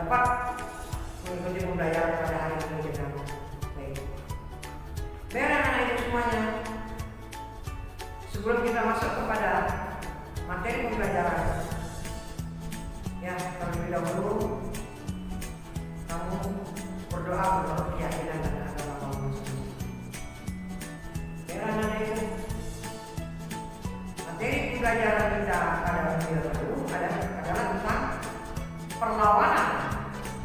dapat mengikuti pembelajaran pada hari ini dengan baik. Baik anak-anak itu semuanya, sebelum kita masuk kepada materi pembelajaran, ya terlebih dahulu kamu berdoa menurut keyakinan dan agama kamu masing-masing. Baik anak-anak itu, materi pembelajaran kita pada video baru adalah tentang perlawanan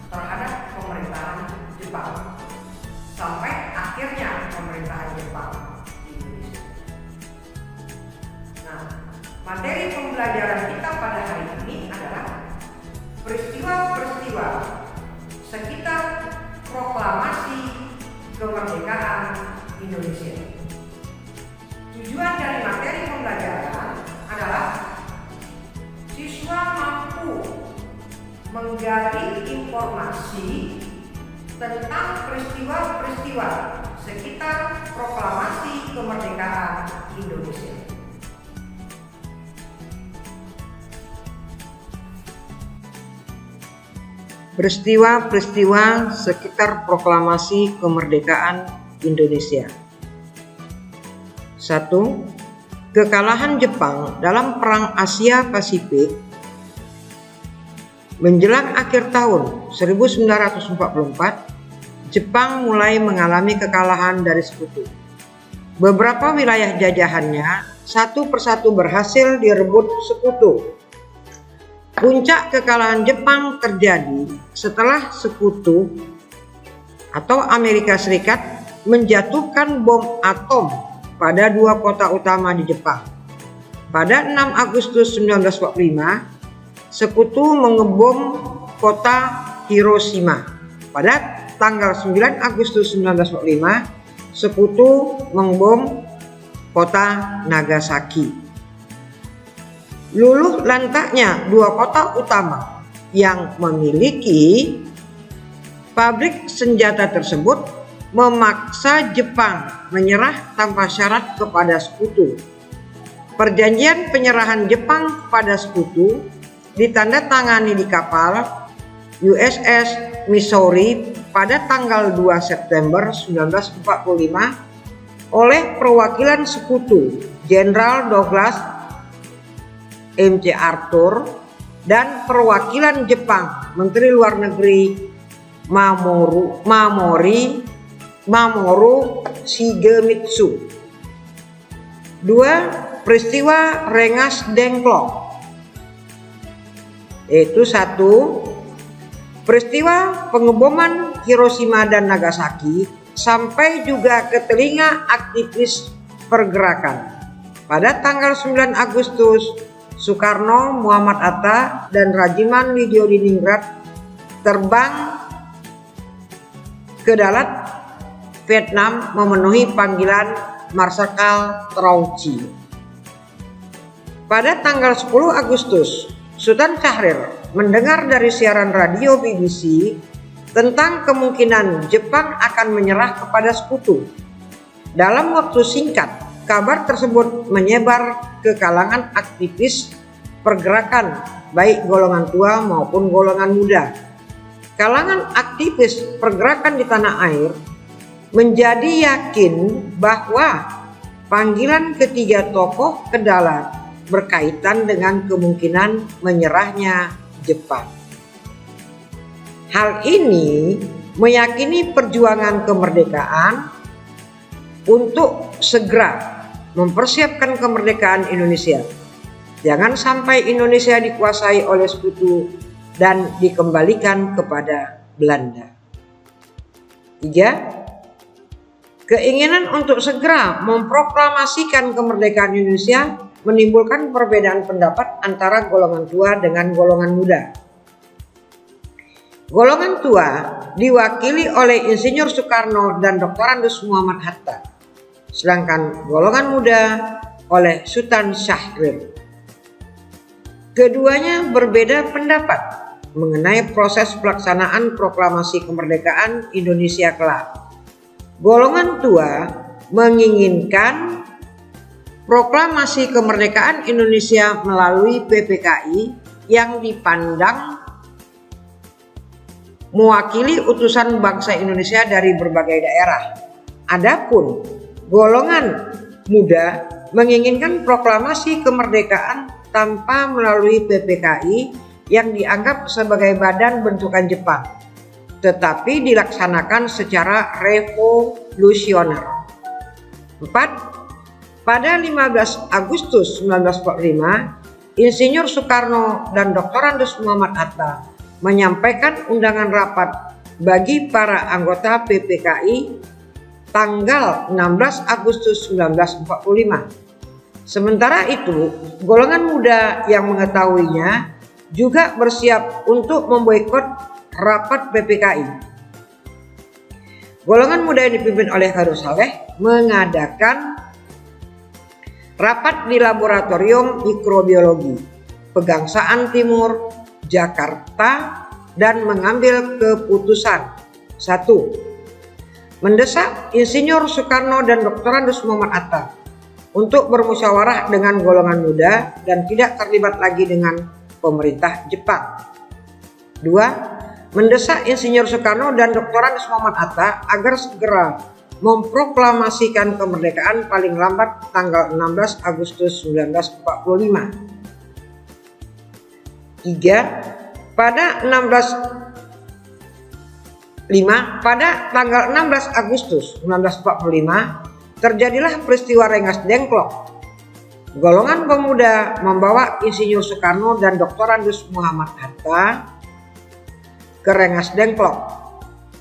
terhadap pemerintahan Jepang sampai akhirnya pemerintahan Jepang di Indonesia. Nah, materi pembelajaran kita pada hari ini adalah peristiwa-peristiwa sekitar proklamasi kemerdekaan Indonesia. Tujuan dari materi pembelajaran adalah siswa mampu menggali informasi tentang peristiwa-peristiwa sekitar proklamasi kemerdekaan Indonesia. Peristiwa-peristiwa sekitar proklamasi kemerdekaan Indonesia. 1. Kekalahan Jepang dalam Perang Asia Pasifik. Menjelang akhir tahun 1944, Jepang mulai mengalami kekalahan dari sekutu. Beberapa wilayah jajahannya satu persatu berhasil direbut sekutu. Puncak kekalahan Jepang terjadi setelah sekutu atau Amerika Serikat menjatuhkan bom atom pada dua kota utama di Jepang. Pada 6 Agustus 1945, sekutu mengebom kota Hiroshima. Pada tanggal 9 Agustus 1945, sekutu mengebom kota Nagasaki. Luluh lantaknya dua kota utama yang memiliki pabrik senjata tersebut memaksa Jepang menyerah tanpa syarat kepada sekutu. Perjanjian penyerahan Jepang kepada sekutu ditandatangani di kapal USS Missouri pada tanggal 2 September 1945 oleh perwakilan sekutu Jenderal Douglas MC Arthur dan perwakilan Jepang Menteri Luar Negeri Mamoru Shigemitsu. 2. Peristiwa Rengas Dengklok, yaitu 1. Peristiwa pengeboman Hiroshima dan Nagasaki sampai juga ke telinga aktivis pergerakan. Pada tanggal 9 Agustus, Soekarno, Muhammad Hatta, dan Rajiman Widyodiningrat terbang ke Dalat, Vietnam memenuhi panggilan Marskal Trouchi. Pada tanggal 10 Agustus, Sultan Syahrir mendengar dari siaran radio BBC tentang kemungkinan Jepang akan menyerah kepada sekutu. Dalam waktu singkat, kabar tersebut menyebar ke kalangan aktivis pergerakan, baik golongan tua maupun golongan muda. Kalangan aktivis pergerakan di tanah air menjadi yakin bahwa panggilan ketiga tokoh ke Dalat berkaitan dengan kemungkinan menyerahnya Jepang. Hal ini meyakini perjuangan kemerdekaan untuk segera mempersiapkan kemerdekaan Indonesia. Jangan sampai Indonesia dikuasai oleh sekutu dan dikembalikan kepada Belanda. 3. Keinginan untuk segera memproklamasikan kemerdekaan Indonesia menimbulkan perbedaan pendapat antara golongan tua dengan golongan muda. Golongan tua diwakili oleh Insinyur Soekarno dan Dr. Andes Muhammad Hatta, sedangkan golongan muda oleh Sultan Syahrir. Keduanya berbeda pendapat mengenai proses pelaksanaan proklamasi kemerdekaan Indonesia kelak. Golongan tua menginginkan proklamasi kemerdekaan Indonesia melalui PPKI yang dipandang mewakili utusan bangsa Indonesia dari berbagai daerah. Adapun golongan muda menginginkan proklamasi kemerdekaan tanpa melalui PPKI yang dianggap sebagai badan bentukan Jepang, tetapi dilaksanakan secara revolusioner. 4. Pada 15 Agustus 1945, Insinyur Soekarno dan Dr. Andes Muhammad Hatta menyampaikan undangan rapat bagi para anggota PPKI tanggal 16 Agustus 1945. Sementara itu, golongan muda yang mengetahuinya juga bersiap untuk memboikot rapat PPKI. Golongan muda yang dipimpin oleh Khairul Saleh mengadakan rapat di Laboratorium Mikrobiologi Pegangsaan Timur, Jakarta, dan mengambil keputusan. 1. Mendesak Insinyur Soekarno dan Dr. Andes Muhammad Hatta untuk bermusyawarah dengan golongan muda dan tidak terlibat lagi dengan pemerintah Jepang. 2. Mendesak Insinyur Soekarno dan Dr. Andes Muhammad Hatta agar segera memproklamasikan kemerdekaan paling lambat tanggal 16 Agustus 1945. 3. Pada tanggal 16 Agustus 1945 terjadilah peristiwa Rengas Dengklok. Golongan pemuda membawa Insinyur Soekarno dan Dr. Andes Muhammad Hatta ke Rengas Dengklok,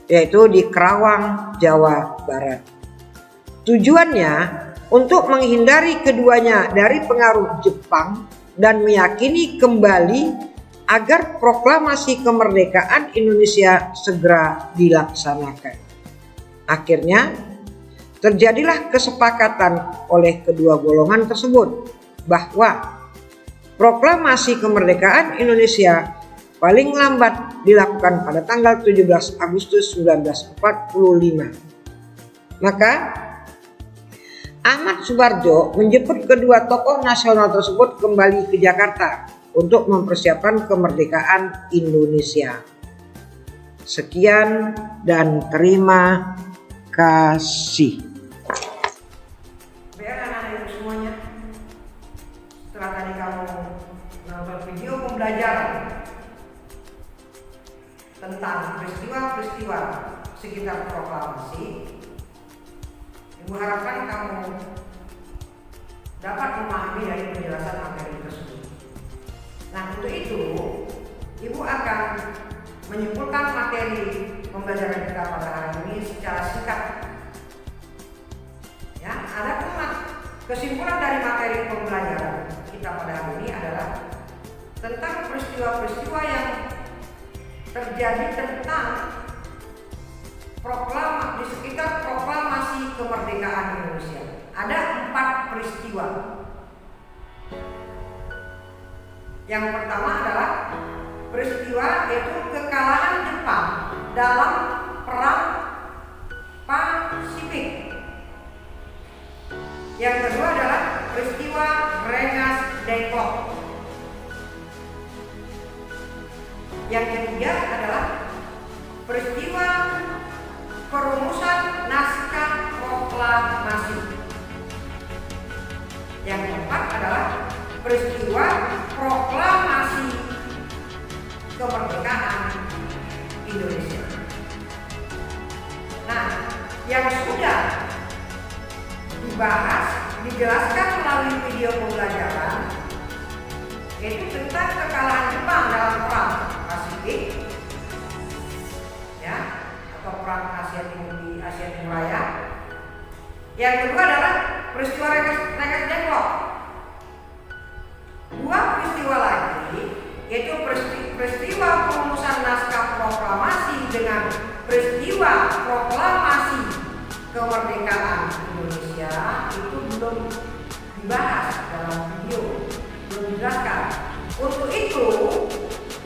yaitu di Kerawang, Jawa Barat. Tujuannya untuk menghindari keduanya dari pengaruh Jepang dan meyakini kembali agar proklamasi kemerdekaan Indonesia segera dilaksanakan. Akhirnya terjadilah kesepakatan oleh kedua golongan tersebut bahwa proklamasi kemerdekaan Indonesia paling lambat dilakukan pada tanggal 17 Agustus 1945. Maka Ahmad Subarjo menjemput kedua tokoh nasional tersebut kembali ke Jakarta untuk mempersiapkan kemerdekaan Indonesia. Sekian dan terima kasih. Biar anak-anak ibu semuanya, setelah tadi kamu nonton video pembelajaran tentang peristiwa-peristiwa sekitar proklamasi, ibu harapkan kamu dapat memahami dari penjelasan materi tersebut. Nah, untuk itu ibu akan menyimpulkan materi pembelajaran kita pada hari ini secara singkat. Ya, ada kesimpulan dari materi pembelajaran kita pada hari ini adalah tentang peristiwa-peristiwa yang terjadi tentang di sekitar proklamasi kemerdekaan Indonesia. Ada 4 peristiwa. Yang pertama adalah peristiwa yaitu kekalahan Jepang dalam Perang Pasifik. Yang kedua adalah peristiwa Rengas Dengklok. Yang ketiga adalah peristiwa perumusan naskah proklamasi. Yang keempat adalah peristiwa proklamasi kemerdekaan Indonesia. Nah, yang sudah dibahas, dijelaskan melalui video pembelajaran yaitu tentang kekalahan Jepang dalam Perang Pasifik, ya, atau Perang Asia Timur di Asia Timur Raya. Yang kedua adalah peristiwa Rengas Dengklok. 2 peristiwa lagi yaitu peristiwa perumusan naskah proklamasi dengan peristiwa proklamasi kemerdekaan Indonesia itu belum dibahas dalam video, belum dijelaskan. Untuk itu,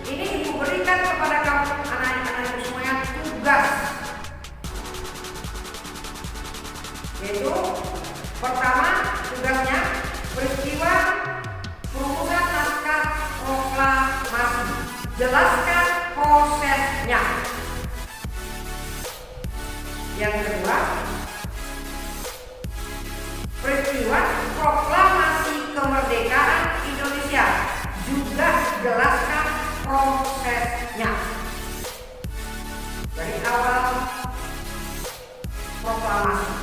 ini ibu berikan kepada kamu anak-anak semuanya tugas, yaitu pertama tugasnya peristiwa perumusan naskah proklamasi, jelaskan prosesnya. Yang kedua, peristiwa proklamasi kemerdekaan Indonesia, juga jelaskan prosesnya. Dari awal proklamasi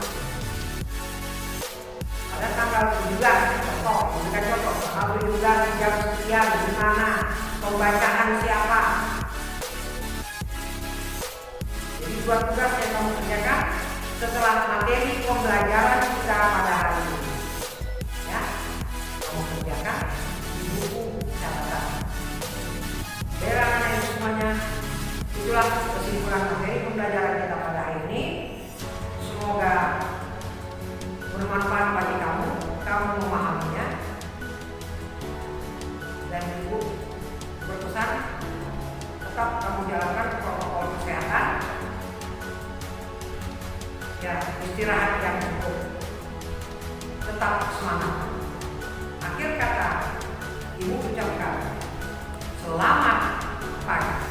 pada tanggal 17, contoh tanggal 17 jam sekian, di mana pembacaan siapa. Jadi buat tugas yang kamu kerjakan setelah materi pembelajaran kita pada hari ini, ya, kamu kerjakan di buku catatan. Berangan semuanya, itulah kesimpulan materi pembelajaran kita pada hari ini. Semoga bermanfaat bagi kamu memahaminya. Dan Ibu berpesan tetap kamu jalankan protokol kesehatan. Ya, istirahat yang cukup, tetap semangat. Akhir kata, Ibu ucapkan selamat pagi.